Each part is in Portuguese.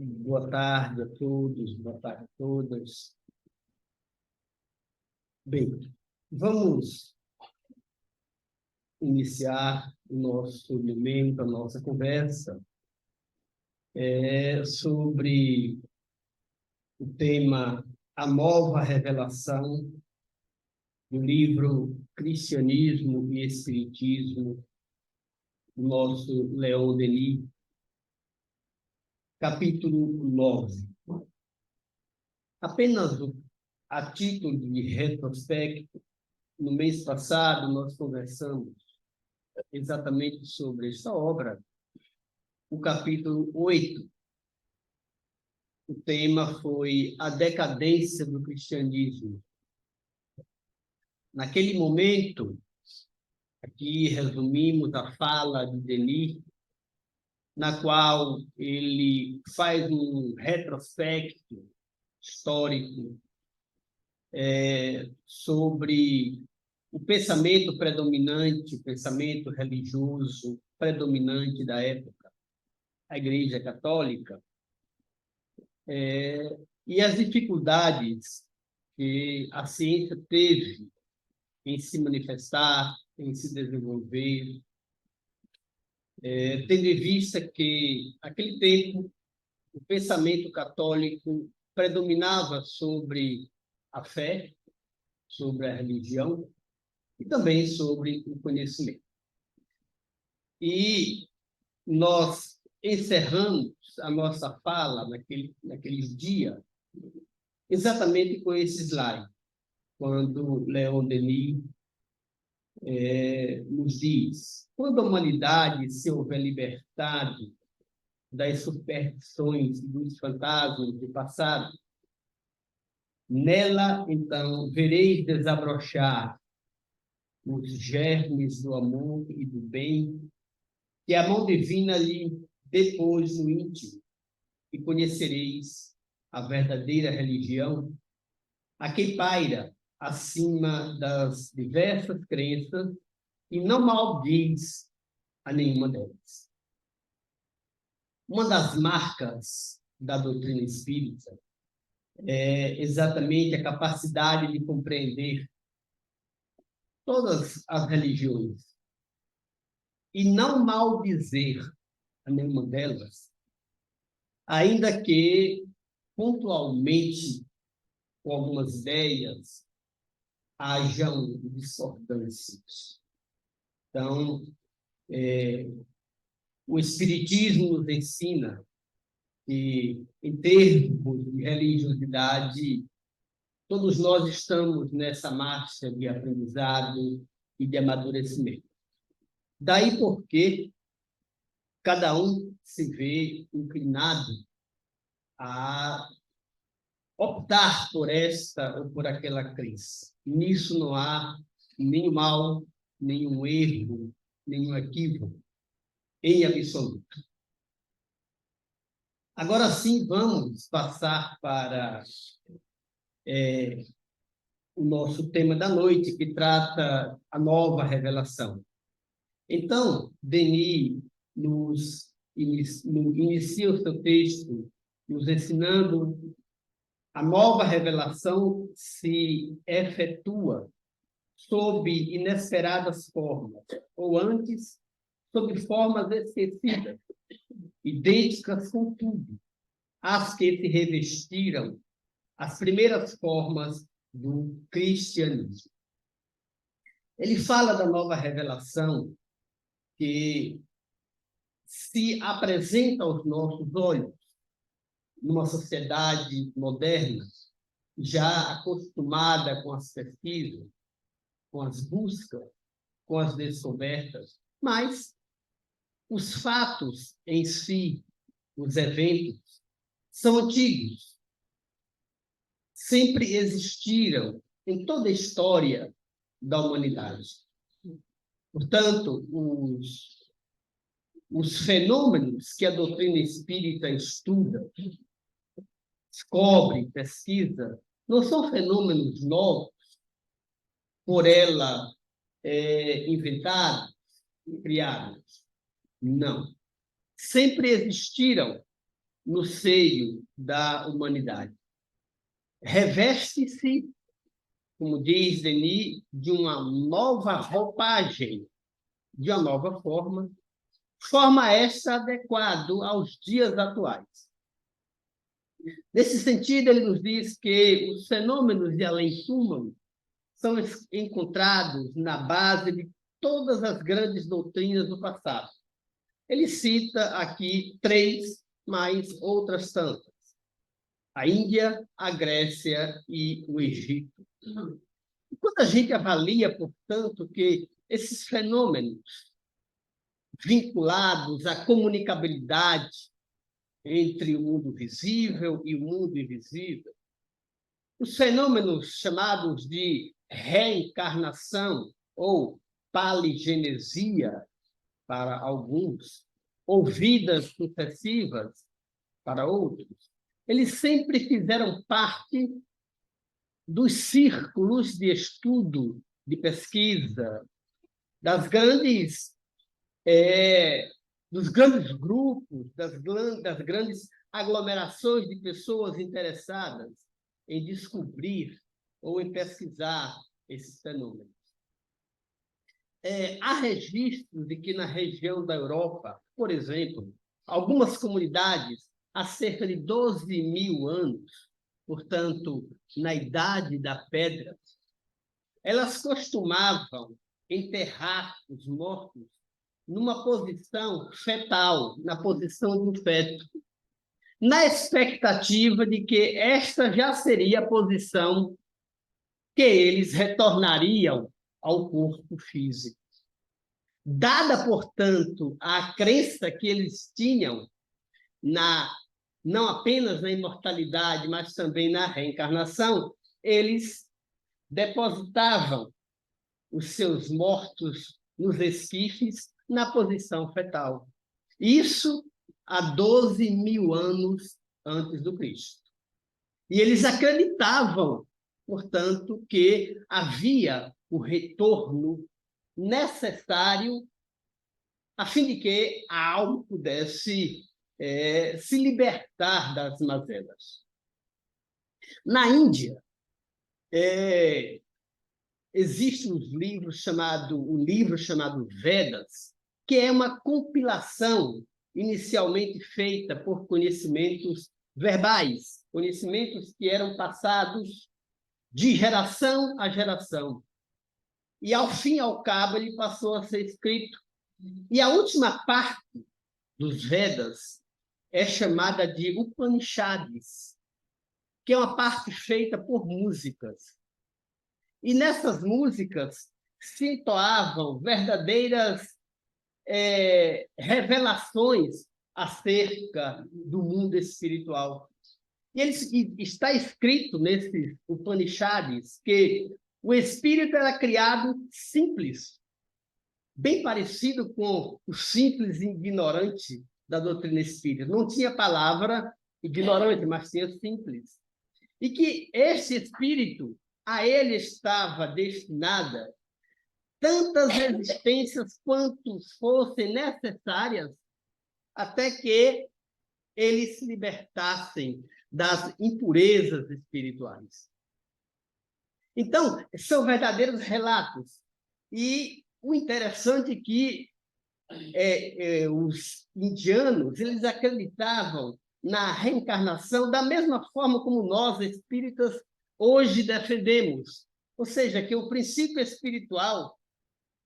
Boa tarde a todos, boa tarde a todas. Bem, vamos iniciar o nosso momento, a nossa conversa sobre o tema A Nova Revelação do livro Cristianismo e Espiritismo, do nosso Leon Denis, capítulo 9. Apenas a título de retrospecto, no mês passado nós conversamos exatamente sobre esta obra, o capítulo 8. O tema foi a decadência do cristianismo. Naquele momento, aqui resumimos a fala de Denis, na qual ele faz um retrospecto histórico sobre o pensamento predominante, o pensamento religioso predominante da época, a Igreja Católica, e as dificuldades que a ciência teve em se manifestar, em se desenvolver, tendo em vista que, naquele tempo, o pensamento católico predominava sobre a fé, sobre a religião e também sobre o conhecimento. E nós encerramos a nossa fala naqueles dias exatamente com esse slide, quando Leon Denis nos diz: quando a humanidade se houver libertado das superstições e dos fantasmas do passado, nela, então, vereis desabrochar os germes do amor e do bem que a mão divina lhe depôs no íntimo, e conhecereis a verdadeira religião, a que paira acima das diversas crenças e não maldiz a nenhuma delas. Uma das marcas da doutrina espírita é exatamente a capacidade de compreender todas as religiões e não maldizer a nenhuma delas, ainda que pontualmente com algumas ideias hajam discordâncias. Então, o Espiritismo nos ensina que, em termos de religiosidade, todos nós estamos nessa marcha de aprendizado e de amadurecimento. Daí porque cada um se vê inclinado a optar por esta ou por aquela crença. Nisso não há nenhum mal, nenhum erro, nenhum equívoco, em absoluto. Agora sim, vamos passar para o nosso tema da noite, que trata a nova revelação. Então, Denis inicia o seu texto nos ensinando a nova revelação se efetua sob inesperadas formas, ou antes, sob formas esquecidas, idênticas, contudo, às que se revestiram as primeiras formas do cristianismo. Ele fala da nova revelação que se apresenta aos nossos olhos numa sociedade moderna, já acostumada com as pesquisas, com as buscas, com as descobertas, mas os fatos em si, os eventos, são antigos. Sempre existiram em toda a história da humanidade. Portanto, os fenômenos que a doutrina espírita estuda, descobre, pesquisa, não são fenômenos novos, por ela inventados e criados. Não. Sempre existiram no seio da humanidade. Reveste-se, como diz Denis, de uma nova roupagem, de uma nova forma esta adequada aos dias atuais. Nesse sentido, ele nos diz que os fenômenos de além-túmulo são encontrados na base de todas as grandes doutrinas do passado. Ele cita aqui 3, mais outras tantas: a Índia, a Grécia e o Egito. E quando a gente avalia, portanto, que esses fenômenos vinculados à comunicabilidade entre o mundo visível e o mundo invisível, os fenômenos chamados de reencarnação ou paligenesia para alguns, ou vidas sucessivas para outros, eles sempre fizeram parte dos círculos de estudo, de pesquisa, dos grandes grupos, das grandes aglomerações de pessoas interessadas em descobrir ou em pesquisar esses fenômenos. Há registros de que na região da Europa, por exemplo, algumas comunidades, há cerca de 12.000 anos, portanto, na Idade da Pedra, elas costumavam enterrar os mortos numa posição fetal, na posição de um feto, na expectativa de que esta já seria a posição que eles retornariam ao corpo físico. Dada, portanto, a crença que eles tinham não apenas na imortalidade, mas também na reencarnação, eles depositavam os seus mortos nos esquifes na posição fetal. Isso há 12.000 anos antes do Cristo. E eles acreditavam, portanto, que havia o retorno necessário a fim de que a alma pudesse se libertar das mazelas. Na Índia, existe um livro chamado Vedas, que é uma compilação inicialmente feita por conhecimentos verbais, conhecimentos que eram passados de geração a geração. E, ao fim e ao cabo, ele passou a ser escrito. E a última parte dos Vedas é chamada de Upanishads, que é uma parte feita por músicas. E nessas músicas se entoavam verdadeiras revelações acerca do mundo espiritual. E está escrito nesses Upanishads que o espírito era criado simples, bem parecido com o simples ignorante da doutrina espírita. Não tinha palavra ignorante, mas tinha simples. E que esse espírito, a ele estava destinada tantas resistências quanto fossem necessárias até que eles se libertassem das impurezas espirituais. Então, são verdadeiros relatos. E o interessante é que os indianos, eles acreditavam na reencarnação da mesma forma como nós, espíritas, hoje defendemos. Ou seja, que o princípio espiritual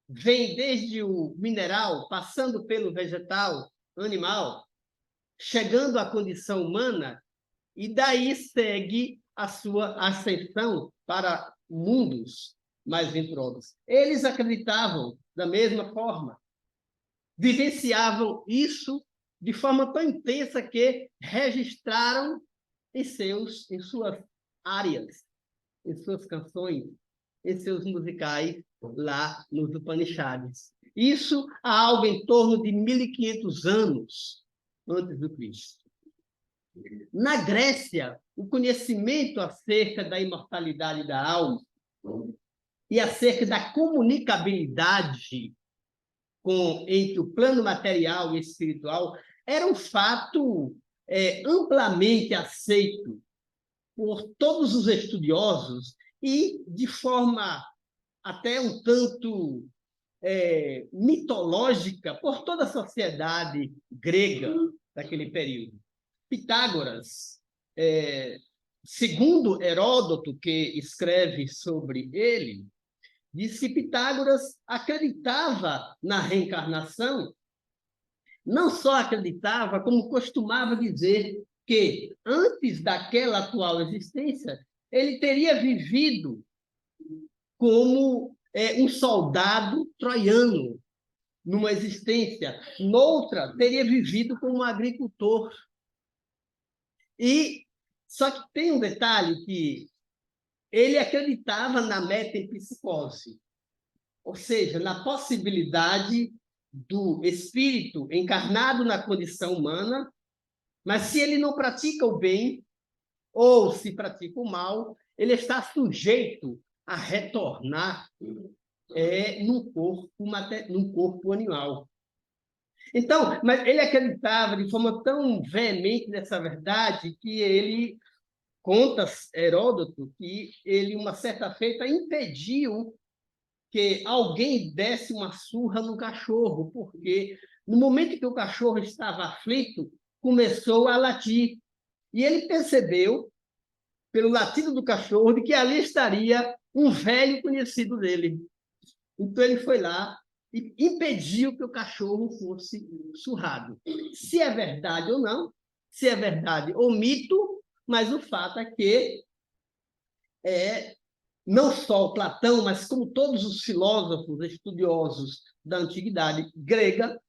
vem desde o mineral, passando pelo vegetal, animal, chegando à condição humana, e daí segue a sua ascensão para mundos mais venturosos. Eles acreditavam da mesma forma, vivenciavam isso de forma tão intensa que registraram em suas áreas, em suas canções, em seus musicais, lá nos Upanishads. Isso há algo em torno de 1.500 anos antes do Cristo. Na Grécia, o conhecimento acerca da imortalidade da alma e acerca da comunicabilidade entre o plano material e espiritual era um fato amplamente aceito por todos os estudiosos e de forma até um tanto mitológica por toda a sociedade grega daquele período. Pitágoras, segundo Heródoto, que escreve sobre ele, diz que Pitágoras acreditava na reencarnação, não só acreditava, como costumava dizer que, antes daquela atual existência, ele teria vivido como um soldado troiano, numa existência. Noutra, teria vivido como um agricultor. Só que tem um detalhe que ele acreditava na metempsicose, ou seja, na possibilidade do espírito encarnado na condição humana, mas se ele não pratica o bem, ou se pratica o mal, ele está sujeito a retornar num corpo animal. Então, mas ele acreditava de forma tão veemente nessa verdade que ele conta, Heródoto, que ele, uma certa feita, impediu que alguém desse uma surra no cachorro, porque no momento que o cachorro estava aflito, começou a latir. E ele percebeu, pelo latido do cachorro, de que ali estaria um velho conhecido dele. Então ele foi lá e impediu que o cachorro fosse surrado. Se é verdade ou não, se é verdade ou mito, mas o fato é que não só o Platão, mas como todos os filósofos estudiosos da antiguidade grega,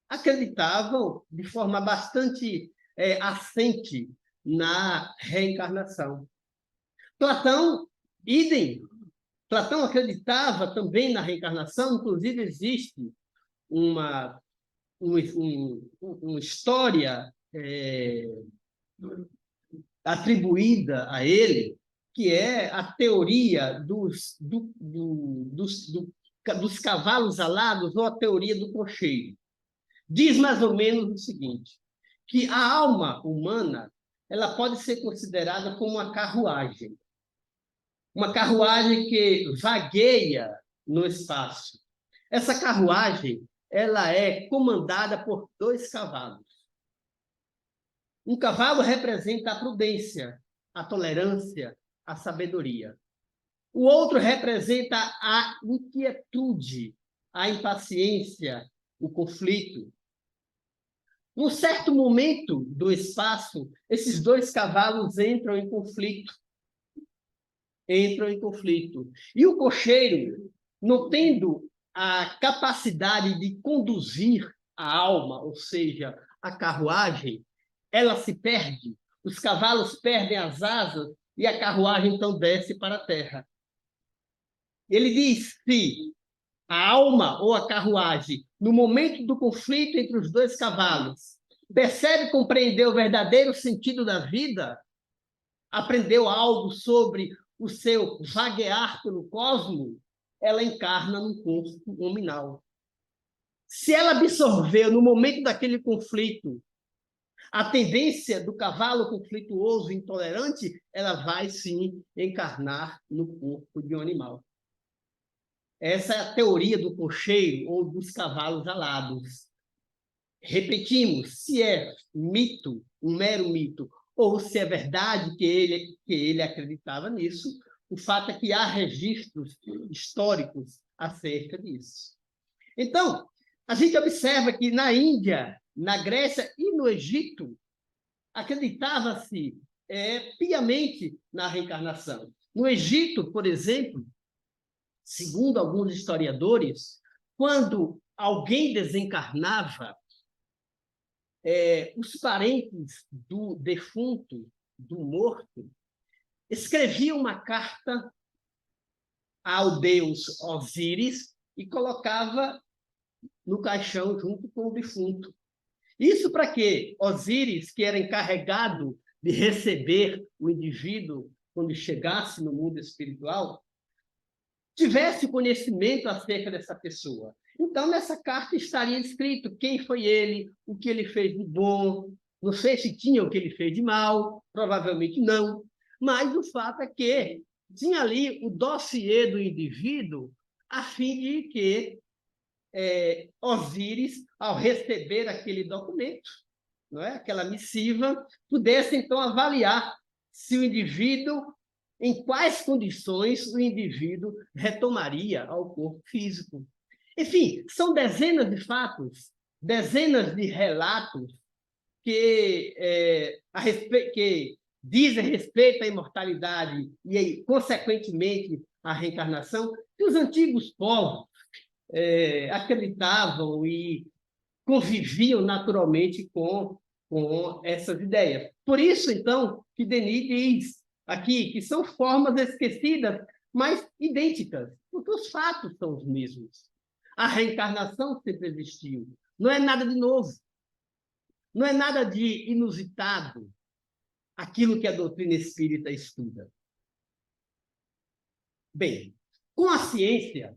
acreditavam de forma bastante assente na reencarnação. Platão, idem. Platão acreditava também na reencarnação, inclusive existe uma história atribuída a ele, que é a teoria dos cavalos alados, ou a teoria do cocheiro. Diz mais ou menos o seguinte, que a alma humana ela pode ser considerada como uma carruagem que vagueia no espaço. Essa carruagem ela é comandada por 2 cavalos. Um cavalo representa a prudência, a tolerância, a sabedoria. O outro representa a inquietude, a impaciência, o conflito. Num certo momento do espaço, esses 2 cavalos entram em conflito. E o cocheiro, não tendo a capacidade de conduzir a alma, ou seja, a carruagem, ela se perde, os cavalos perdem as asas e a carruagem então desce para a terra. Ele diz: se a alma ou a carruagem, no momento do conflito entre os 2 cavalos, percebe compreender o verdadeiro sentido da vida, aprendeu algo sobre o seu vaguear pelo cosmos, ela encarna num corpo nominal. Se ela absorveu, no momento daquele conflito, a tendência do cavalo conflituoso, intolerante, ela vai, sim, encarnar no corpo de um animal. Essa é a teoria do cocheiro ou dos cavalos alados. Repetimos, se é mito, um mero mito, ou se é verdade que ele acreditava nisso, o fato é que há registros históricos acerca disso. Então, a gente observa que na Índia, na Grécia e no Egito, acreditava-se piamente na reencarnação. No Egito, por exemplo, segundo alguns historiadores, quando alguém desencarnava, os parentes do defunto, do morto, escreviam uma carta ao deus Osíris e colocava no caixão junto com o defunto. Isso para que Osíris, que era encarregado de receber o indivíduo quando chegasse no mundo espiritual, tivesse conhecimento acerca dessa pessoa. Então, nessa carta estaria escrito quem foi ele, o que ele fez de bom, Não sei se tinha o que ele fez de mal, provavelmente não, mas o fato é que tinha ali o dossiê do indivíduo a fim de que Osíris, ao receber aquele documento, não é? Aquela missiva, pudesse então avaliar se o indivíduo, em quais condições o indivíduo retomaria ao corpo físico. Enfim, são dezenas de fatos, dezenas de relatos que dizem respeito à imortalidade e, consequentemente, à reencarnação, que os antigos povos acreditavam e conviviam naturalmente com essas ideias. Por isso, então, que Denis diz aqui que são formas esquecidas, mas idênticas, porque os fatos são os mesmos. A reencarnação sempre existiu. Não é nada de novo. Não é nada de inusitado aquilo que a doutrina espírita estuda. Bem, com a ciência,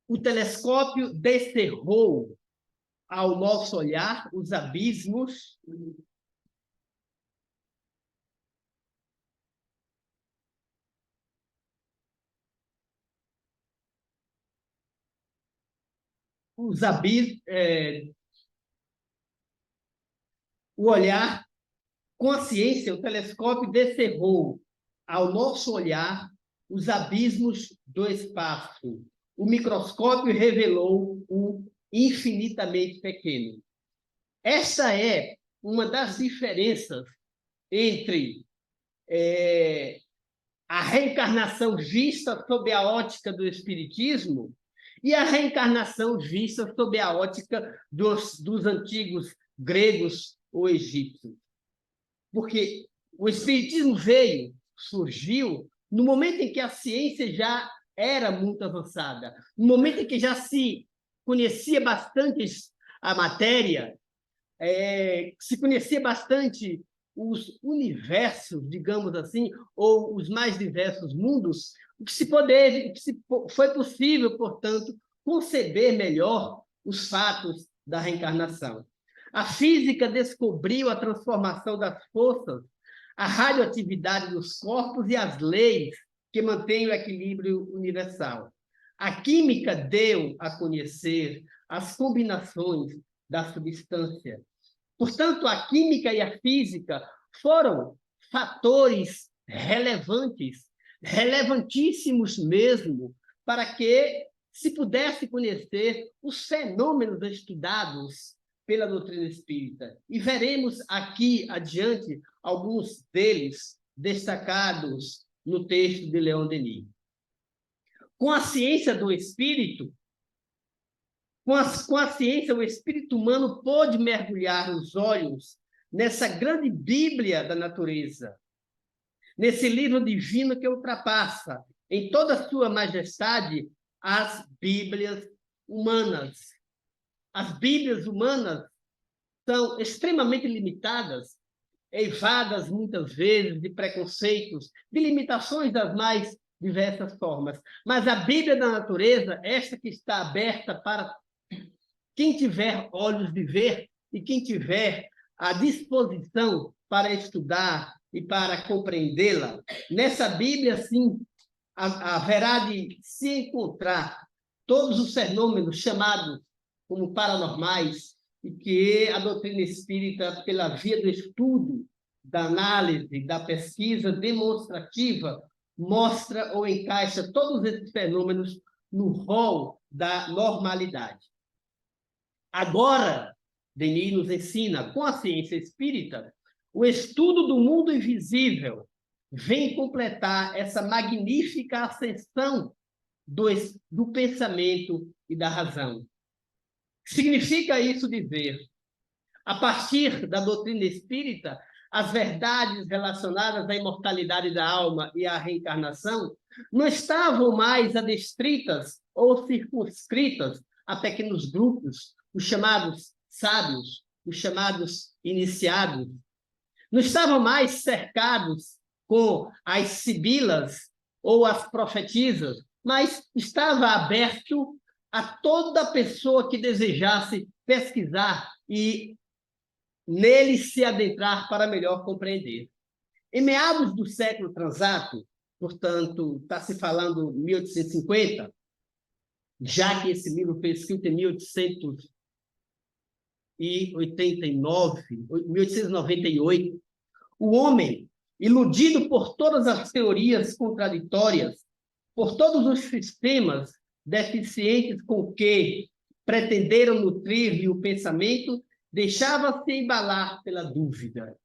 o telescópio descerrou ao nosso olhar os abismos o olhar com a ciência, o telescópio descerrou ao nosso olhar os abismos do espaço. O microscópio revelou o infinitamente pequeno. Essa é uma das diferenças entre a reencarnação vista sob a ótica do espiritismo e a reencarnação vista sob a ótica dos antigos gregos ou egípcios. Porque o espiritismo surgiu no momento em que a ciência já era muito avançada, no momento em que já se conhecia bastante a matéria, se conhecia bastante os universos, digamos assim, ou os mais diversos mundos, foi possível, portanto, conceber melhor os fatos da reencarnação. A física descobriu a transformação das forças, a radioatividade dos corpos e as leis que mantêm o equilíbrio universal. A química deu a conhecer as combinações da substância. Portanto, a química e a física foram fatores relevantes, relevantíssimos mesmo, para que se pudesse conhecer os fenômenos estudados pela doutrina espírita. E veremos aqui adiante alguns deles destacados no texto de Leon Denis. Com a ciência do espírito, com a ciência, o espírito humano pôde mergulhar os olhos nessa grande Bíblia da natureza, nesse livro divino que ultrapassa, em toda a sua majestade, as Bíblias humanas. As Bíblias humanas são extremamente limitadas, eivadas muitas vezes de preconceitos, de limitações das mais diversas formas. Mas a Bíblia da natureza, esta que está aberta para quem tiver olhos de ver e quem tiver a disposição para estudar e para compreendê-la, nessa Bíblia, sim, haverá de se encontrar todos os fenômenos chamados como paranormais e que a doutrina espírita, pela via do estudo, da análise, da pesquisa demonstrativa, mostra ou encaixa todos esses fenômenos no rol da normalidade. Agora, Denis nos ensina, com a ciência espírita, o estudo do mundo invisível vem completar essa magnífica ascensão do pensamento e da razão. Significa isso dizer, a partir da doutrina espírita, as verdades relacionadas à imortalidade da alma e à reencarnação não estavam mais adstritas ou circunscritas a pequenos grupos, os chamados sábios, os chamados iniciados. Não estavam mais cercados com as sibilas ou as profetisas, mas estava aberto a toda pessoa que desejasse pesquisar e nele se adentrar para melhor compreender. Em meados do século transato, portanto, está se falando 1850, já que esse livro foi escrito em 1898, o homem, iludido por todas as teorias contraditórias, por todos os sistemas deficientes com que pretenderam nutrir-lhe o pensamento, deixava-se embalar pela dúvida.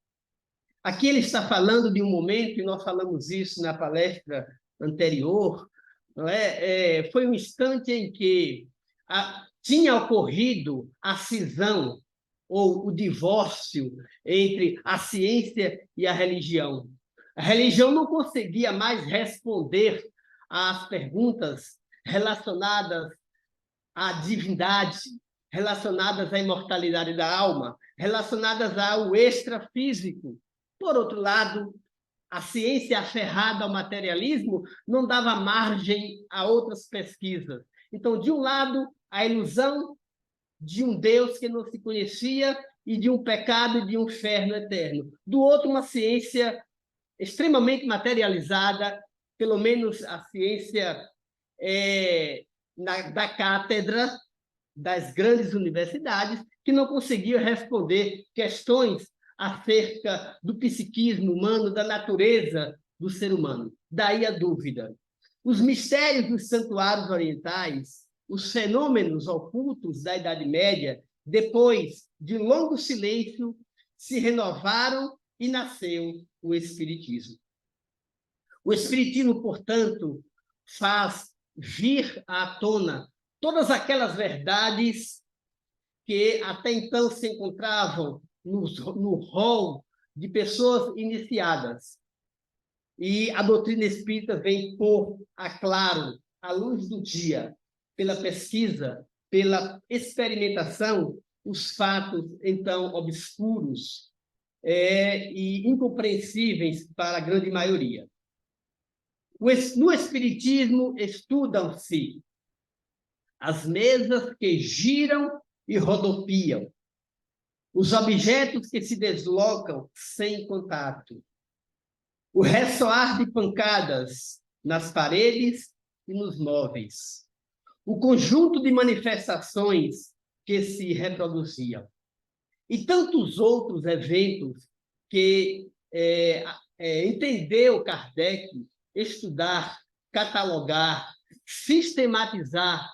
Aqui ele está falando de um momento, e nós falamos isso na palestra anterior, não é? Foi um instante em que tinha ocorrido a cisão ou o divórcio entre a ciência e a religião. A religião não conseguia mais responder às perguntas relacionadas à divindade, relacionadas à imortalidade da alma, relacionadas ao extrafísico. Por outro lado, a ciência aferrada ao materialismo não dava margem a outras pesquisas. Então, de um lado, a ilusão de um Deus que não se conhecia e de um pecado e de um inferno eterno. Do outro, uma ciência extremamente materializada, pelo menos a ciência da cátedra das grandes universidades, que não conseguia responder questões acerca do psiquismo humano, da natureza do ser humano. Daí a dúvida. Os mistérios dos santuários orientais, os fenômenos ocultos da Idade Média, depois de longo silêncio, se renovaram e nasceu o Espiritismo. O Espiritismo, portanto, faz vir à tona todas aquelas verdades que até então se encontravam no rol de pessoas iniciadas. E a doutrina espírita vem pôr a claro, à luz do dia, pela pesquisa, pela experimentação, os fatos, então, obscuros e incompreensíveis para a grande maioria. No Espiritismo, estudam-se as mesas que giram e rodopiam, os objetos que se deslocam sem contato, o ressoar de pancadas nas paredes e nos móveis, o conjunto de manifestações que se reproduziam, e tantos outros eventos que entendeu Kardec estudar, catalogar, sistematizar,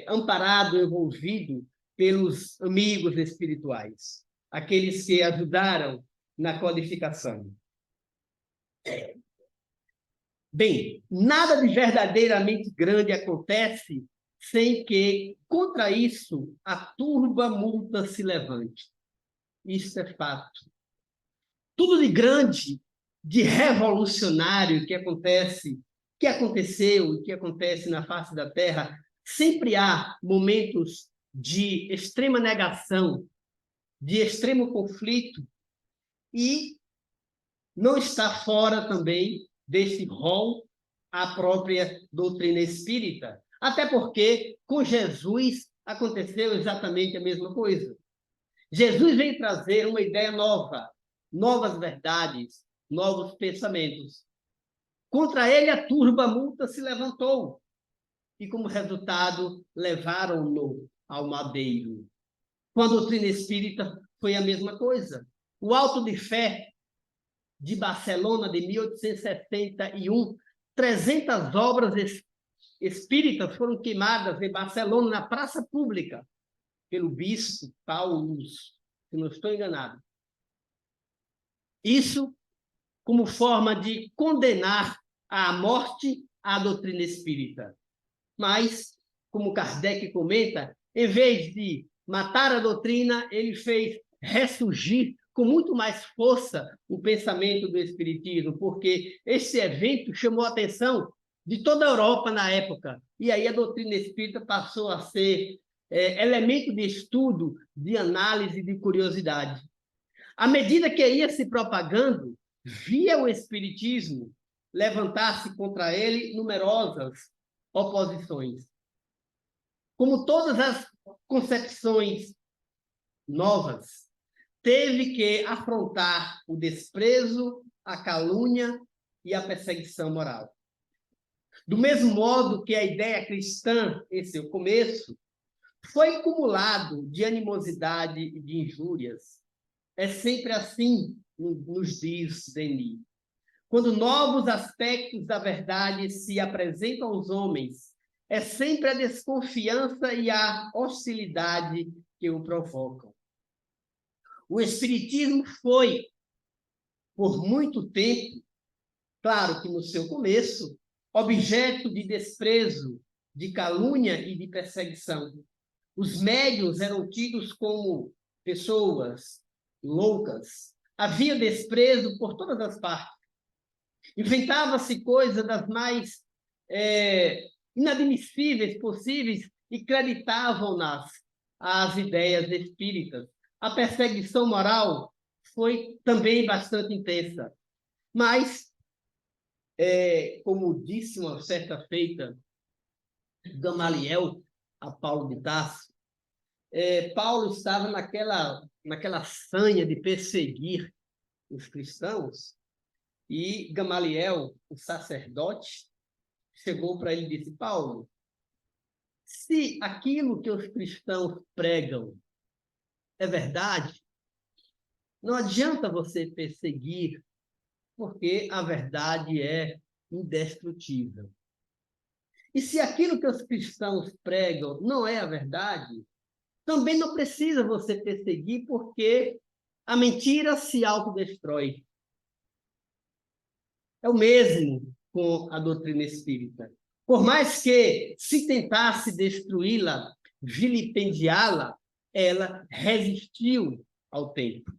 amparado, envolvido pelos amigos espirituais, aqueles que ajudaram na codificação. Bem, nada de verdadeiramente grande acontece sem que, contra isso, a turba multa se levante. Isso é fato. Tudo de grande, de revolucionário que aconteceu e que acontece na face da Terra, sempre há momentos de extrema negação, de extremo conflito, e não está fora também desse rol a própria doutrina espírita. Até porque com Jesus aconteceu exatamente a mesma coisa. Jesus veio trazer uma ideia nova, novas verdades, novos pensamentos. Contra ele, a turba multa se levantou e, como resultado, levaram-no ao madeiro. Com a doutrina espírita foi a mesma coisa. O Auto de Fé de Barcelona, de 1871, 300 obras espíritas foram queimadas em Barcelona, na praça pública, pelo bispo Paulo, se não estou enganado. Isso como forma de condenar à morte a doutrina espírita. Mas, como Kardec comenta, em vez de matar a doutrina, ele fez ressurgir com muito mais força o pensamento do espiritismo, porque esse evento chamou a atenção de toda a Europa na época, e aí a doutrina espírita passou a ser elemento de estudo, de análise, de curiosidade. À medida que ia se propagando, via o espiritismo levantar-se contra ele numerosas oposições. Como todas as concepções novas, teve que afrontar o desprezo, a calúnia e a perseguição moral. Do mesmo modo que a ideia cristã, em seu começo, foi cumulado de animosidade e de injúrias. É sempre assim, nos diz Denis. Quando novos aspectos da verdade se apresentam aos homens, é sempre a desconfiança e a hostilidade que o provocam. O Espiritismo foi, por muito tempo, claro que no seu começo, objeto de desprezo, de calúnia e de perseguição. Os médiuns eram tidos como pessoas loucas. Havia desprezo por todas as partes. Inventava-se coisas das mais inadmissíveis possíveis e creditavam-nas às ideias espíritas. A perseguição moral foi também bastante intensa. Mas, como disse uma certa feita Gamaliel a Paulo de Tarso, Paulo estava naquela sanha de perseguir os cristãos, e Gamaliel, o sacerdote, chegou para ele e disse: Paulo, se aquilo que os cristãos pregam é verdade, não adianta você perseguir, porque a verdade é indestrutível. E se aquilo que os cristãos pregam não é a verdade, também não precisa você perseguir, porque a mentira se autodestrói. É o mesmo com a doutrina espírita. Por mais que se tentasse destruí-la, vilipendiá-la, ela resistiu ao tempo.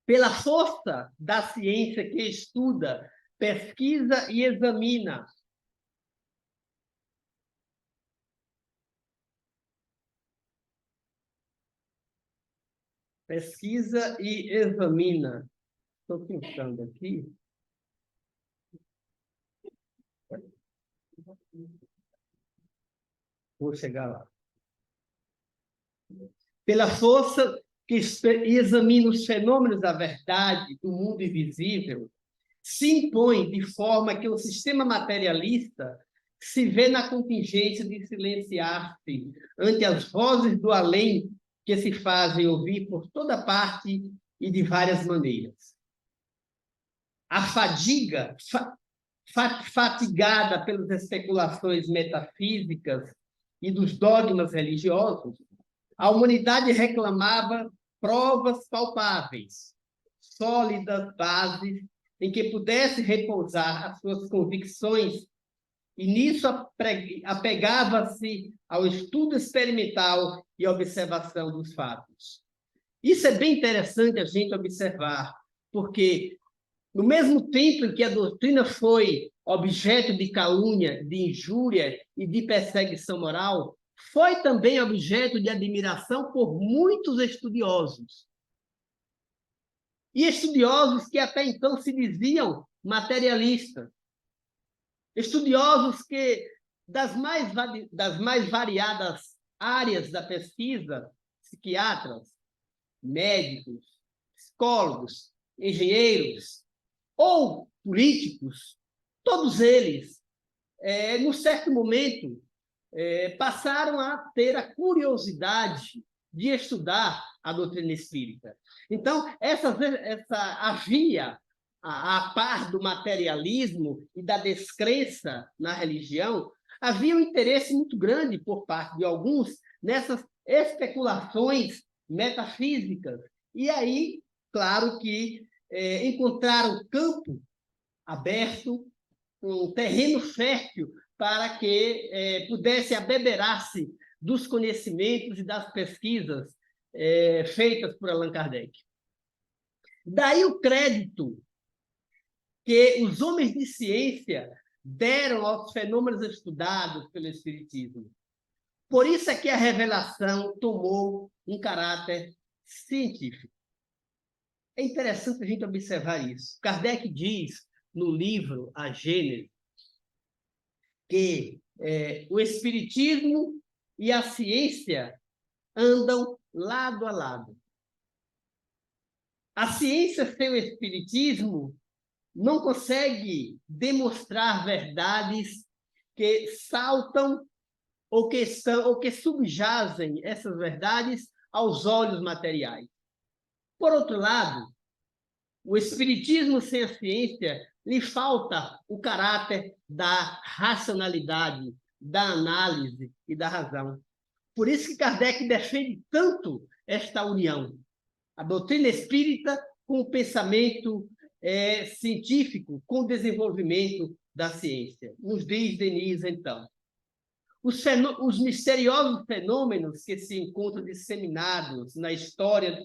Pela força da ciência que estuda, pesquisa e examina Estou pensando aqui. Vou chegar lá. Pela força que examina os fenômenos da verdade, do mundo invisível, se impõe de forma que o sistema materialista se vê na contingência de silenciar-se ante as vozes do além que se fazem ouvir por toda parte e de várias maneiras. A fadiga, fatigada pelas especulações metafísicas e dos dogmas religiosos, a humanidade reclamava provas palpáveis, sólidas bases em que pudesse repousar as suas convicções, e nisso apegava-se ao estudo experimental e observação dos fatos. Isso é bem interessante a gente observar, porque no mesmo tempo em que a doutrina foi objeto de calúnia, de injúria e de perseguição moral, foi também objeto de admiração por muitos estudiosos. E estudiosos que até então se diziam materialistas. Estudiosos que, das mais variadas áreas da pesquisa, psiquiatras, médicos, psicólogos, engenheiros ou políticos, todos eles, num certo momento, passaram a ter a curiosidade de estudar a doutrina espírita. Então, havia, a par do materialismo e da descrença na religião, havia um interesse muito grande por parte de alguns nessas especulações metafísicas. E aí, claro que encontraram campo aberto, um terreno fértil para que pudesse abeberar-se dos conhecimentos e das pesquisas feitas por Allan Kardec. Daí o crédito que os homens de ciência deram aos fenômenos estudados pelo Espiritismo. Por isso é que a revelação tomou um caráter científico. É interessante a gente observar isso. Kardec diz no livro A Gênese que o Espiritismo e a ciência andam lado a lado. A ciência sem o espiritismo não consegue demonstrar verdades que saltam ou que subjazem essas verdades aos olhos materiais. Por outro lado, o espiritismo sem a ciência lhe falta o caráter da racionalidade, da análise e da razão. Por isso que Kardec defende tanto esta união, a doutrina espírita com o pensamento científico, com o desenvolvimento da ciência. Nos diz Denise, então. Os misteriosos fenômenos que se encontram disseminados na história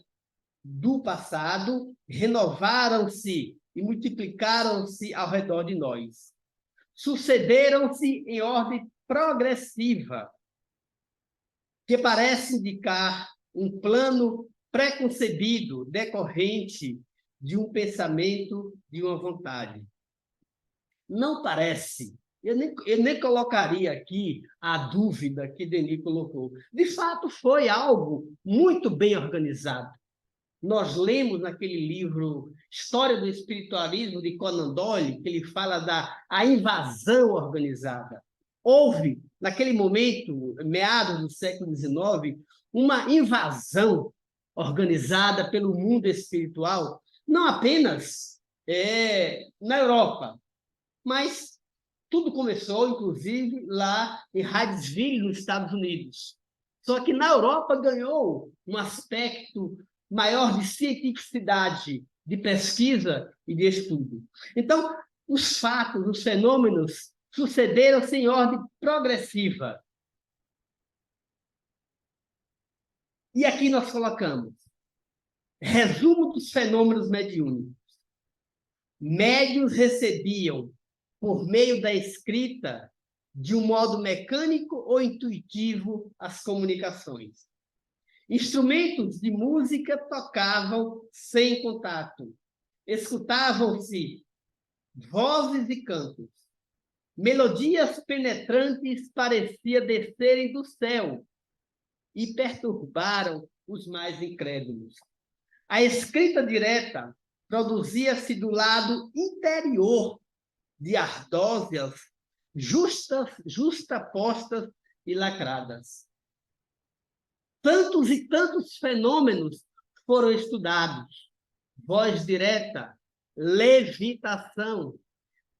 do passado renovaram-se e multiplicaram-se ao redor de nós. Sucederam-se em ordem progressiva, que parece indicar um plano preconcebido decorrente de um pensamento, de uma vontade. Não parece. Eu nem colocaria aqui a dúvida que Denis colocou. De fato, foi algo muito bem organizado. Nós lemos naquele livro História do Espiritualismo, de Conan Doyle, que ele fala da invasão organizada. Houve, naquele momento, meados do século XIX, uma invasão organizada pelo mundo espiritual, não apenas na Europa, mas tudo começou, inclusive, lá em Hydesville, nos Estados Unidos. Só que na Europa ganhou um aspecto maior de cientificidade, de pesquisa e de estudo. Então, os fatos, os fenômenos sucederam-se em ordem progressiva. E aqui nós colocamos resumo dos fenômenos mediúnicos. Médiuns recebiam, por meio da escrita, de um modo mecânico ou intuitivo, as comunicações. Instrumentos de música tocavam sem contato. Escutavam-se vozes e cantos. Melodias penetrantes pareciam descerem do céu e perturbaram os mais incrédulos. A escrita direta produzia-se do lado interior de ardósias justapostas e lacradas. Tantos e tantos fenômenos foram estudados. Voz direta, levitação,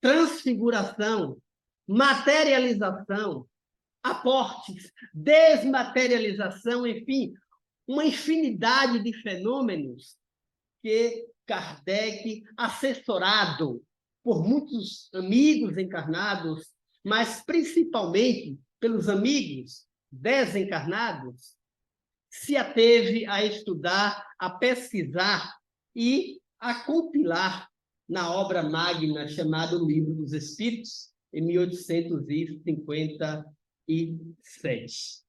transfiguração, materialização, aportes, desmaterialização, enfim, uma infinidade de fenômenos que Kardec, assessorado por muitos amigos encarnados, mas principalmente pelos amigos desencarnados, se ateve a estudar, a pesquisar e a compilar na obra magna chamada O Livro dos Espíritos, em 1857.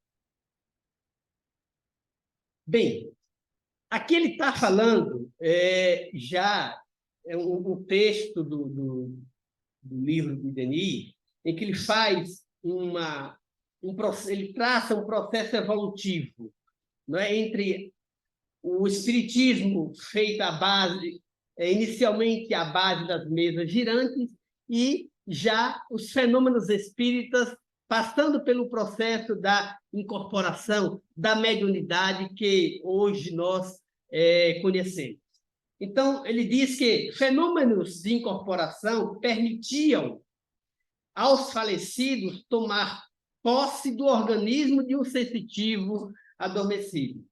Bem, aqui ele está falando já um texto do livro de Denis, em que ele faz ele traça um processo evolutivo, não é, entre o espiritismo feito à base, inicialmente à base das mesas girantes, e já os fenômenos espíritas passando pelo processo da incorporação, da mediunidade que hoje nós conhecemos. Então, ele diz que fenômenos de incorporação permitiam aos falecidos tomar posse do organismo de um sensitivo adormecido.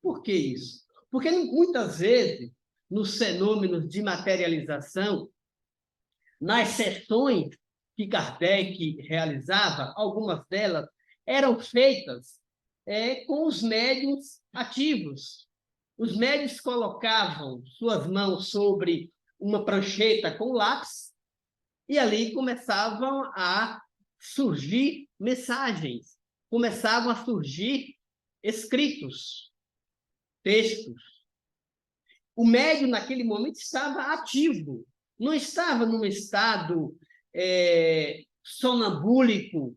Por que isso? Porque muitas vezes, nos fenômenos de materialização, nas sessões que Kardec realizava, algumas delas eram feitas com os médiuns ativos. Os médiuns colocavam suas mãos sobre uma prancheta com lápis e ali começavam a surgir mensagens, começavam a surgir escritos, textos. O médium, naquele momento, estava ativo, não estava num estado sonambúlico,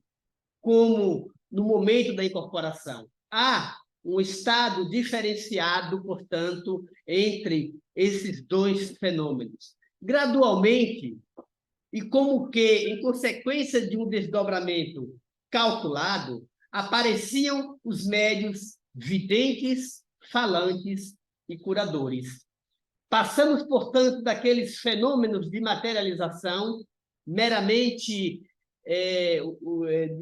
como no momento da incorporação. Há um estado diferenciado, portanto, entre esses dois fenômenos. Gradualmente, e como que, em consequência de um desdobramento calculado, apareciam os médios videntes, falantes e curadores. Passamos, portanto, daqueles fenômenos de materialização meramente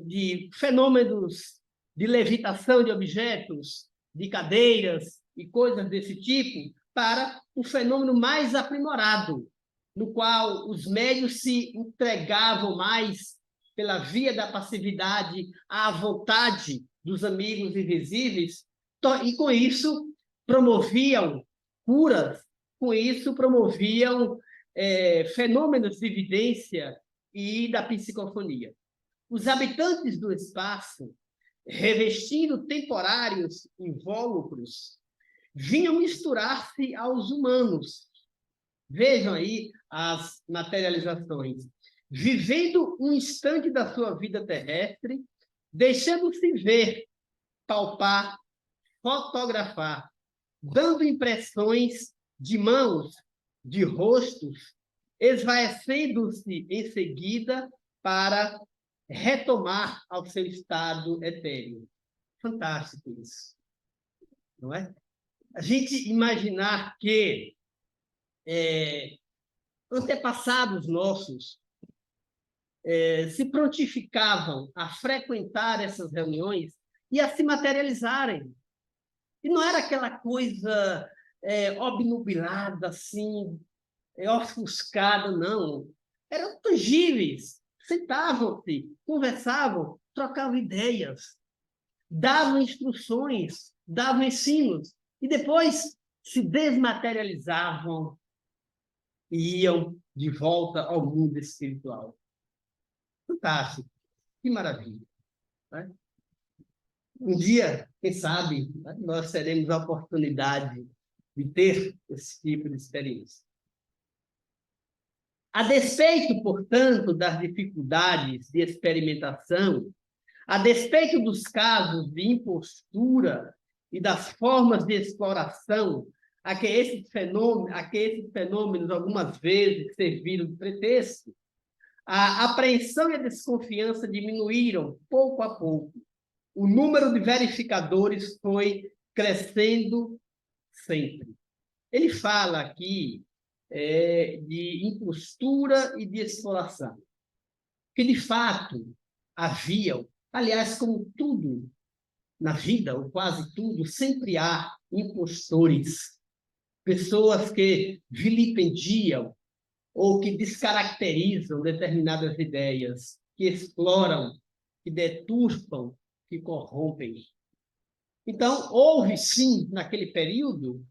de fenômenos de levitação de objetos, de cadeiras e coisas desse tipo, para um fenômeno mais aprimorado, no qual os médios se entregavam mais pela via da passividade à vontade dos amigos invisíveis, e com isso promoviam curas, com isso promoviam fenômenos de evidência e da psicofonia. Os habitantes do espaço, revestindo temporários invólucros, vinham misturar-se aos humanos. Vejam aí as materializações. Vivendo um instante da sua vida terrestre, deixando-se ver, palpar, fotografar, dando impressões de mãos, de rostos, esvaecendo-se em seguida para retomar ao seu estado etéreo. Fantástico isso, não é? A gente imaginar que antepassados nossos se prontificavam a frequentar essas reuniões e a se materializarem. E não era aquela coisa obnubilada, assim, ofuscada, não. Eram tangíveis. Sentavam-se, conversavam, trocavam ideias, davam instruções, davam ensinos, e depois se desmaterializavam e iam de volta ao mundo espiritual. Fantástico, que maravilha. Né? Um dia, quem sabe, nós teremos a oportunidade de ter esse tipo de experiência. A despeito, portanto, das dificuldades de experimentação, a despeito dos casos de impostura e das formas de exploração a que esses fenômenos algumas vezes serviram de pretexto, a apreensão e a desconfiança diminuíram pouco a pouco. O número de verificadores foi crescendo sempre. Ele fala aqui de impostura e de exploração, que de fato haviam, aliás, como tudo na vida, ou quase tudo, sempre há impostores, pessoas que vilipendiam ou que descaracterizam determinadas ideias, que exploram, que deturpam, que corrompem. Então, houve, sim, naquele período,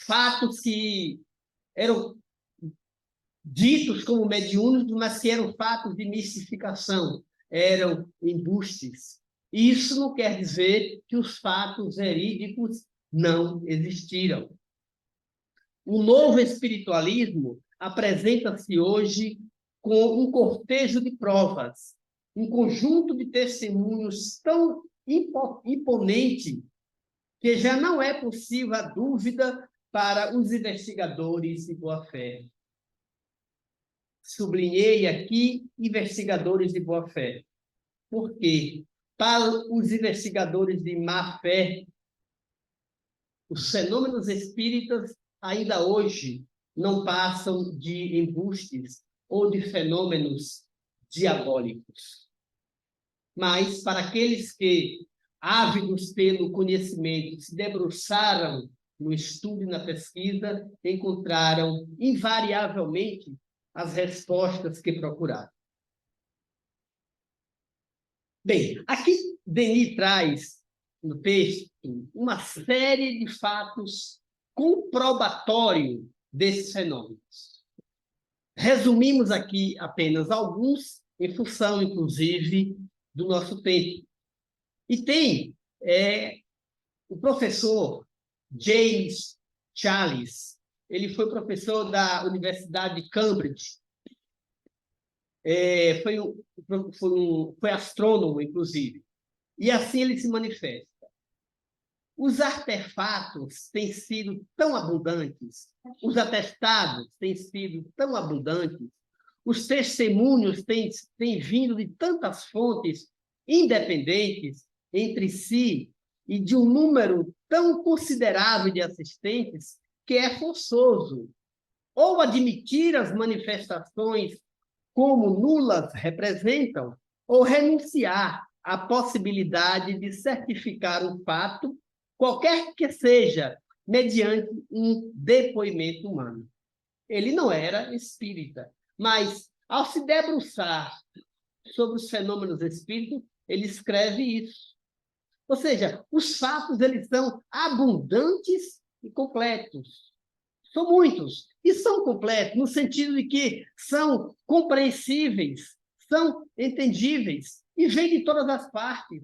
fatos que eram ditos como mediúnicos, mas que eram fatos de mistificação, eram embustes. Isso não quer dizer que os fatos verídicos não existiram. O novo espiritualismo apresenta-se hoje com um cortejo de provas, um conjunto de testemunhos tão imponente que já não é possível a dúvida para os investigadores de boa-fé. Sublinhei aqui investigadores de boa-fé. Por quê? Para os investigadores de má-fé, os fenômenos espíritas ainda hoje não passam de embustes ou de fenômenos diabólicos. Mas para aqueles que, ávidos pelo conhecimento, se debruçaram no estudo e na pesquisa, encontraram invariavelmente as respostas que procuraram. Bem, aqui Denis traz no texto uma série de fatos comprobatórios desses fenômenos. Resumimos aqui apenas alguns, em função, inclusive, do nosso tempo. E tem o professor James Challis, ele foi professor da Universidade de Cambridge, foi astrônomo, inclusive. E assim ele se manifesta. Os artefatos têm sido tão abundantes, os atestados têm sido tão abundantes, os testemunhos têm vindo de tantas fontes independentes entre si e de um número tão considerável de assistentes que é forçoso ou admitir as manifestações como nulas representam, ou renunciar à possibilidade de certificar um fato, qualquer que seja, mediante um depoimento humano. Ele não era espírita, mas, ao se debruçar sobre os fenômenos espíritos, ele escreve isso. Ou seja, os fatos eles são abundantes e completos. São muitos, e são completos, no sentido de que são compreensíveis, são entendíveis, e vêm de todas as partes,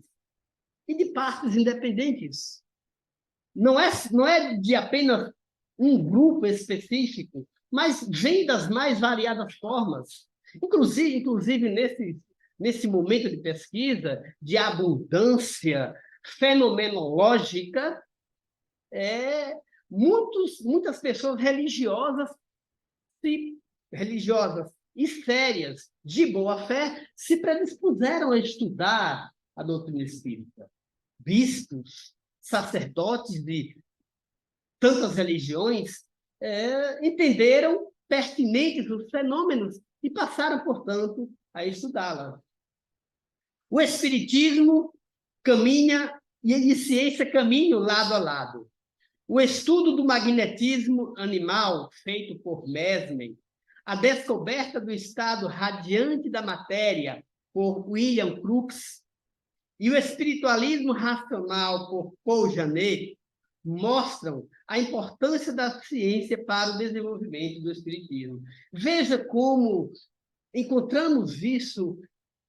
e de partes independentes. Não é de apenas um grupo específico, mas vem das mais variadas formas. Inclusive nesse momento de pesquisa, de abundância fenomenológica, muitas pessoas religiosas e sérias, de boa fé, se predispuseram a estudar a doutrina espírita. Bispos, sacerdotes de tantas religiões entenderam pertinentes os fenômenos e passaram, portanto, a estudá-la. O espiritismo caminha e a ciência caminham lado a lado. O estudo do magnetismo animal, feito por Mesmer, a descoberta do estado radiante da matéria, por William Crookes, e o espiritualismo racional, por Paul Janet, mostram a importância da ciência para o desenvolvimento do espiritismo. Veja como encontramos isso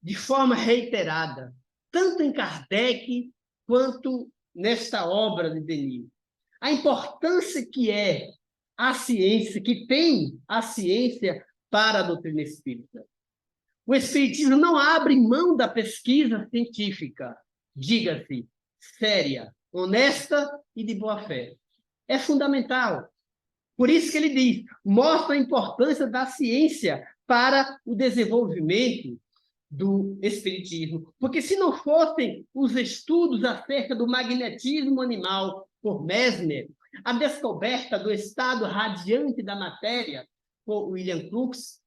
de forma reiterada, tanto em Kardec quanto nesta obra de Denis. A importância que tem a ciência para a doutrina espírita. O espiritismo não abre mão da pesquisa científica, diga-se, séria, honesta e de boa fé. É fundamental. Por isso que ele diz, mostra a importância da ciência para o desenvolvimento do espiritismo. Porque se não fossem os estudos acerca do magnetismo animal por Mesmer, a descoberta do estado radiante da matéria por William Crookes,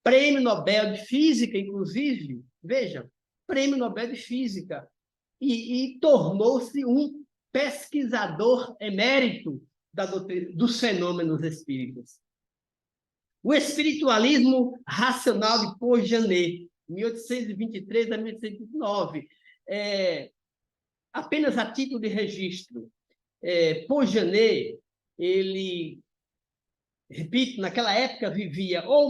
Prêmio Nobel de Física, inclusive, vejam, Prêmio Nobel de Física, e tornou-se um pesquisador emérito dos fenômenos espíritas. O espiritualismo racional de Paul Janet, 1823 a 1809, apenas a título de registro, Paul Janet, ele, repito, naquela época vivia ou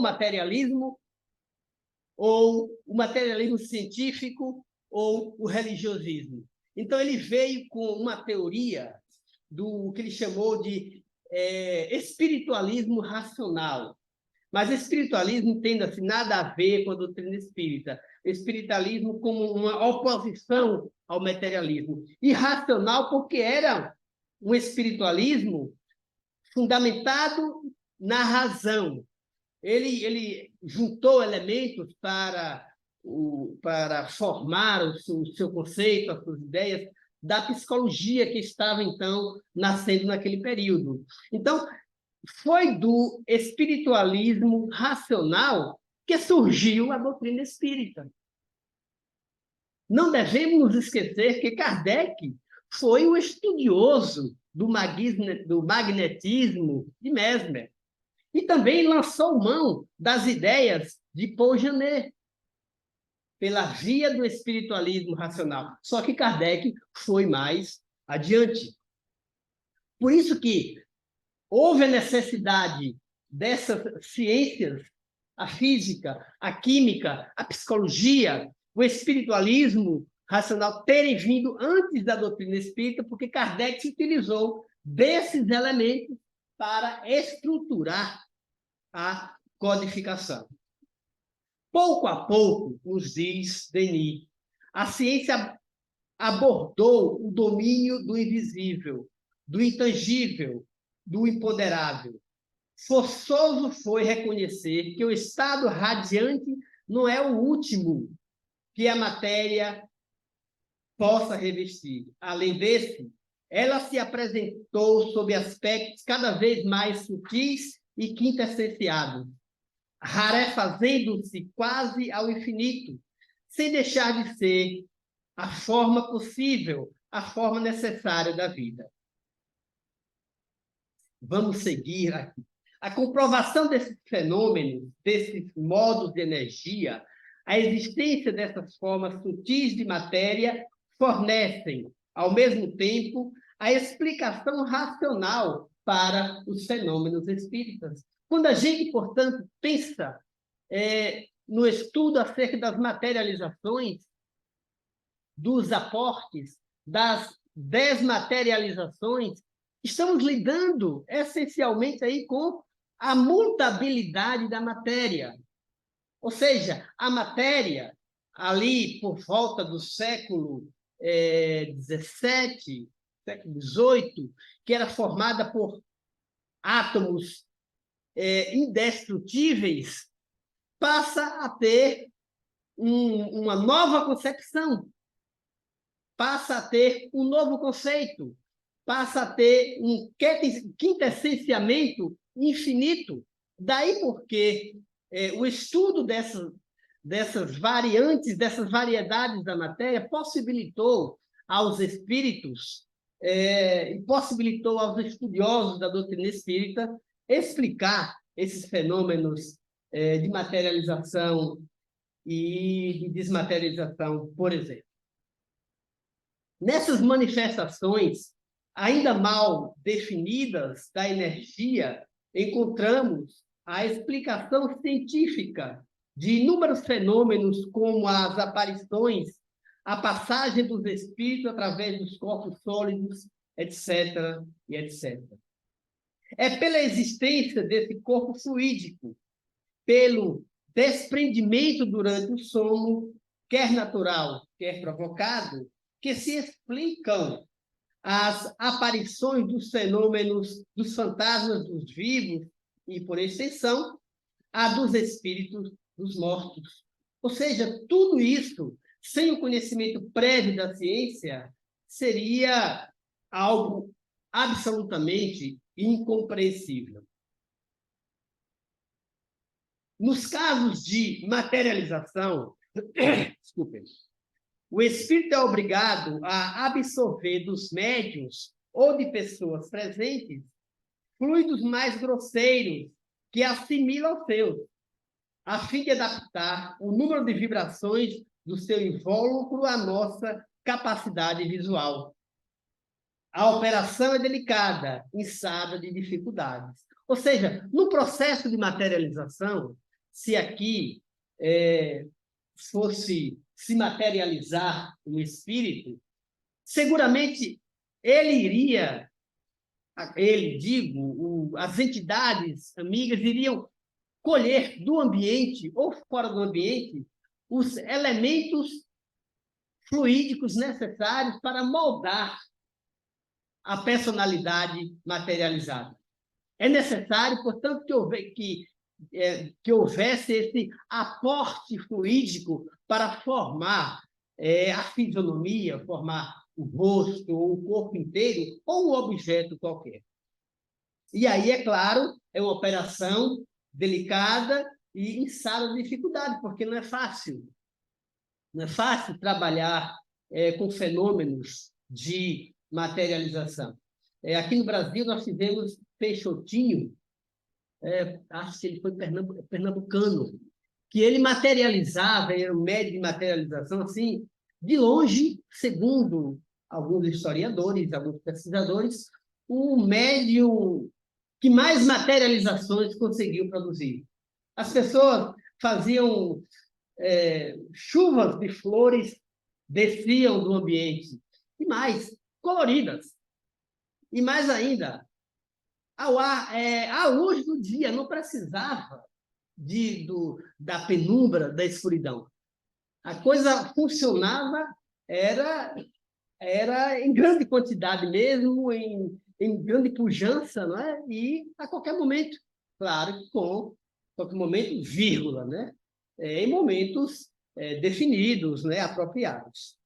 o materialismo científico, ou o religiosismo. Então, ele veio com uma teoria do que ele chamou de espiritualismo racional. Mas espiritualismo, entenda-se, nada a ver com a doutrina espírita. Espiritualismo como uma oposição ao materialismo. E racional porque era um espiritualismo fundamentado na razão. Ele juntou elementos para formar o seu conceito, as suas ideias, da psicologia que estava, então, nascendo naquele período. Então, foi do espiritualismo racional que surgiu a doutrina espírita. Não devemos nos esquecer que Kardec foi o estudioso do magnetismo de Mesmer e também lançou mão das ideias de Paul Janet pela via do espiritualismo racional. Só que Kardec foi mais adiante. Por isso que houve a necessidade dessas ciências, a física, a química, a psicologia, o espiritualismo racional terem vindo antes da doutrina espírita, porque Kardec se utilizou desses elementos para estruturar a codificação. Pouco a pouco, nos diz Denis, a ciência abordou o domínio do invisível, do intangível, do imponderável. Forçoso foi reconhecer que o estado radiante não é o último que a matéria possa revestir. Além desse, ela se apresentou sob aspectos cada vez mais sutis e quintessenciados, rarefazendo-se quase ao infinito, sem deixar de ser a forma possível, a forma necessária da vida. Vamos seguir aqui. A comprovação desses fenômenos, desses modos de energia, a existência dessas formas sutis de matéria fornecem, ao mesmo tempo, a explicação racional para os fenômenos espíritas. Quando a gente, portanto, pensa no estudo acerca das materializações, dos aportes, das desmaterializações, estamos lidando essencialmente aí com a mutabilidade da matéria. Ou seja, a matéria, ali por volta do século XVII, século XVIII, que era formada por átomos indestrutíveis, passa a ter uma nova concepção, passa a ter um novo conceito, passa a ter um quintessenciamento infinito. Daí porque o estudo dessas variantes, dessas variedades da matéria, possibilitou aos espíritos e possibilitou aos estudiosos da doutrina espírita explicar esses fenômenos de materialização e de desmaterialização, por exemplo. Nessas manifestações ainda mal definidas da energia, encontramos a explicação científica de inúmeros fenômenos, como as aparições, a passagem dos espíritos através dos corpos sólidos, etc. e etc. É pela existência desse corpo fluídico, pelo desprendimento durante o sono, quer natural, quer provocado, que se explicam as aparições dos fenômenos, dos fantasmas dos vivos e, por extensão, a dos espíritos dos mortos. Ou seja, tudo isso, sem o conhecimento prévio da ciência, seria algo absolutamente incompreensível. Nos casos de materialização, desculpem, o espírito é obrigado a absorver dos médiuns ou de pessoas presentes fluidos mais grosseiros que assimilam aos seus, a fim de adaptar o número de vibrações do seu invólucro à nossa capacidade visual. A operação é delicada, insada de dificuldades. Ou seja, no processo de materialização, se aqui fosse se materializar um espírito, seguramente as entidades amigas iriam colher do ambiente ou fora do ambiente os elementos fluídicos necessários para moldar a personalidade materializada. É necessário, portanto, que houvesse esse aporte fluídico para formar a fisionomia, formar o rosto, ou o corpo inteiro, ou um objeto qualquer. E aí, é claro, é uma operação delicada e insada de dificuldade, porque não é fácil. Não é fácil trabalhar com fenômenos de materialização. Aqui no Brasil, nós tivemos Peixotinho, acho que ele foi pernambucano, que ele materializava, era um médio de materialização, assim, de longe, segundo alguns historiadores, alguns pesquisadores, o médium que mais materializações conseguiu produzir. As pessoas faziam chuvas de flores, desciam do ambiente, e mais, coloridas. E mais ainda, à luz do dia, não precisava da penumbra, da escuridão. A coisa funcionava, era era em grande quantidade mesmo, em grande pujança, não é? E a qualquer momento, claro, qualquer momento, vírgula, né? Em momentos definidos, né? Apropriados.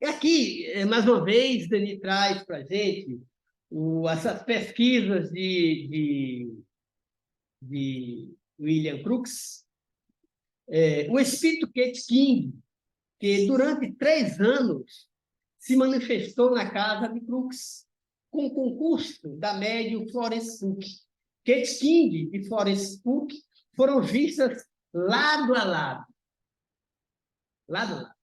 E aqui, mais uma vez, Denis traz para a gente essas pesquisas de William Crookes, o espírito Kate King, que durante 3 anos se manifestou na casa de Crookes, com o concurso da médium Florence Cook. Kate King e Florence Cook foram vistas lado a lado. Lado a lado.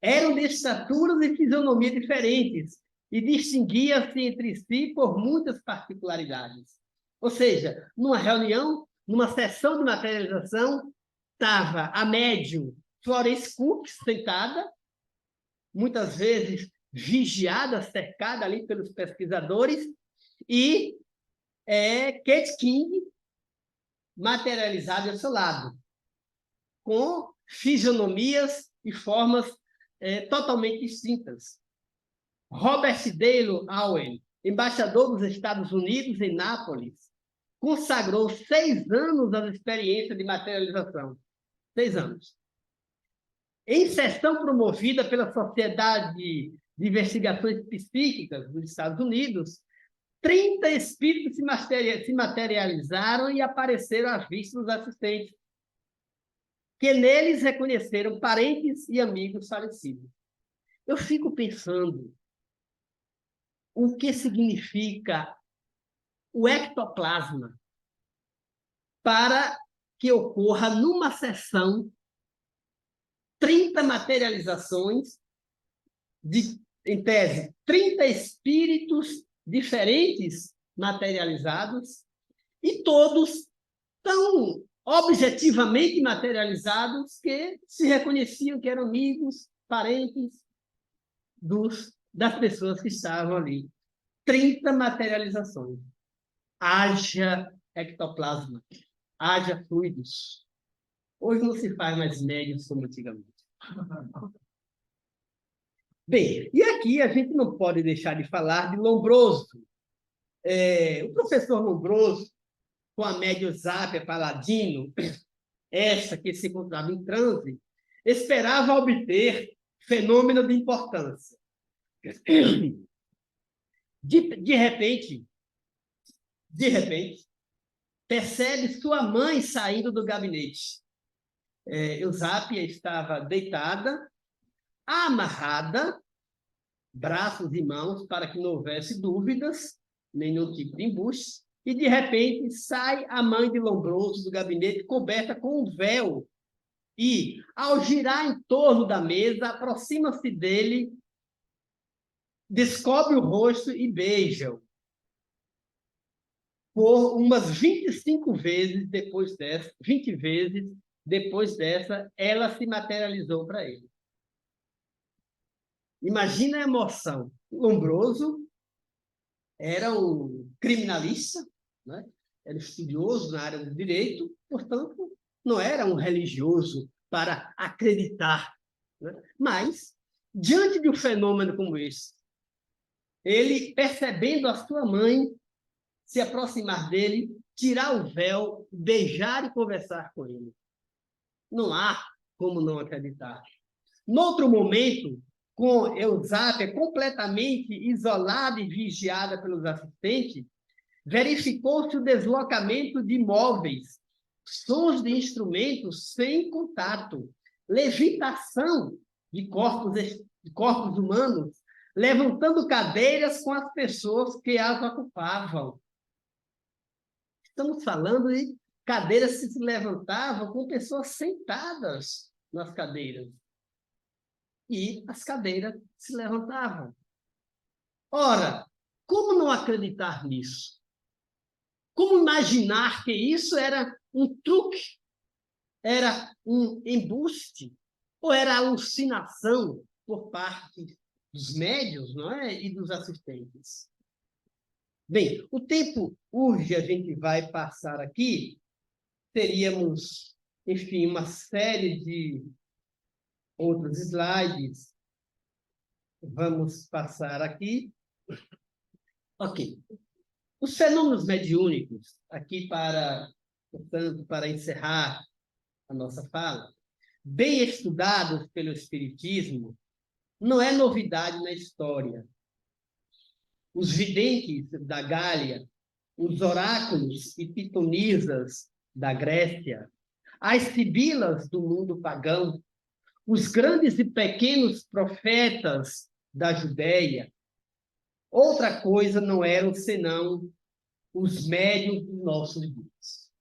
Eram de estaturas e fisionomia diferentes e distinguia-se entre si por muitas particularidades. Ou seja, numa reunião, numa sessão de materialização, estava a médium Florence Cook sentada, muitas vezes vigiada, cercada ali pelos pesquisadores, e Kate King materializada ao seu lado, com fisionomias e formas totalmente distintas. Robert Dale Owen, embaixador dos Estados Unidos em Nápoles, consagrou 6 anos às experiências de materialização. 6 anos. Em sessão promovida pela Sociedade de Investigações Psíquicas dos Estados Unidos, 30 espíritos se materializaram e apareceram à vista dos assistentes, que neles reconheceram parentes e amigos falecidos. Eu fico pensando o que significa o ectoplasma para que ocorra numa sessão 30 materializações, em tese, 30 espíritos diferentes materializados, e todos tão objetivamente materializados que se reconheciam que eram amigos, parentes das pessoas que estavam ali. 30 materializações. Haja ectoplasma, haja fluidos. Hoje não se faz mais médios como antigamente. Bem, e aqui a gente não pode deixar de falar de Lombroso. O professor Lombroso, com a médium Zápia Paladino, essa que se encontrava em transe, esperava obter fenômeno de importância. De repente, percebe sua mãe saindo do gabinete. Eusápia estava deitada, amarrada, braços e mãos, para que não houvesse dúvidas, nenhum tipo de embuste, e, de repente, sai a mãe de Lombroso do gabinete, coberta com um véu, e, ao girar em torno da mesa, aproxima-se dele, descobre o rosto e beija-o. Por umas 25 vezes depois dessa, 20 vezes depois dessa, ela se materializou para ele. Imagina a emoção. Lombroso era um criminalista, né? Era estudioso na área do direito, portanto, não era um religioso para acreditar, né? Mas, diante de um fenômeno como esse, ele, percebendo a sua mãe se aproximar dele, tirar o véu, beijar e conversar com ele. Não há como não acreditar. Noutro momento, com Eusápia completamente isolada e vigiada pelos assistentes, verificou-se o deslocamento de móveis, sons de instrumentos sem contato, levitação de corpos humanos, levantando cadeiras com as pessoas que as ocupavam. Estamos falando de cadeiras que se levantavam com pessoas sentadas nas cadeiras. E as cadeiras se levantavam. Ora, como não acreditar nisso? Como imaginar que isso era um truque? Era um embuste? Ou era alucinação por parte dos médiuns, não é? E dos assistentes? Bem, o tempo urge, a gente vai passar aqui. Teríamos, enfim, uma série de outros slides, Vamos passar aqui. Ok. Os fenômenos mediúnicos, aqui portanto, para encerrar a nossa fala, bem estudados pelo Espiritismo, não é novidade na história. Os videntes da Gália, os oráculos e pitonisas da Grécia, as sibilas do mundo pagão, os grandes e pequenos profetas da Judéia, outra coisa não eram senão os médiuns dos nossos dias.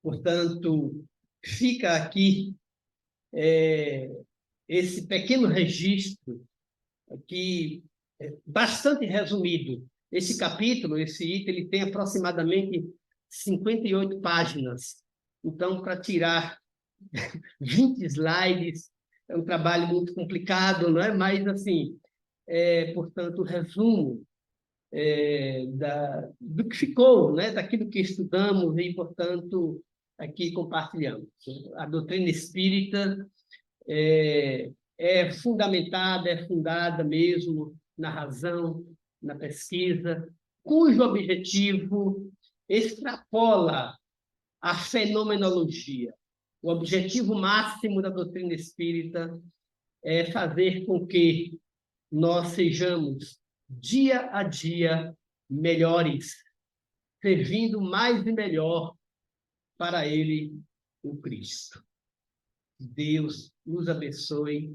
Portanto, fica aqui esse pequeno registro, aqui, bastante resumido. Esse capítulo, esse item, ele tem aproximadamente 58 páginas. Então, para tirar 20 slides, é um trabalho muito complicado, não é? Mas, assim, portanto, o resumo do que ficou, né? Daquilo que estudamos e, portanto, aqui compartilhamos. A doutrina espírita é fundamentada, é fundada mesmo na razão, na pesquisa, cujo objetivo extrapola a fenomenologia. O objetivo máximo da doutrina espírita é fazer com que nós sejamos, dia a dia, melhores, servindo mais e melhor para Ele, o Cristo. Deus nos abençoe.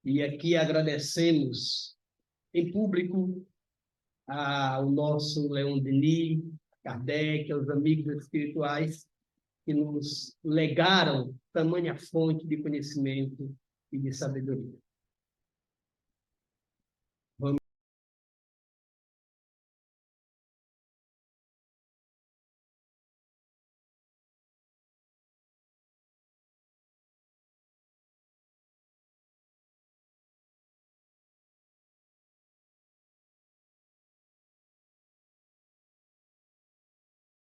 E aqui agradecemos em público ao nosso Leon Denis, Kardec, aos amigos espirituais que nos legaram tamanha fonte de conhecimento e de sabedoria.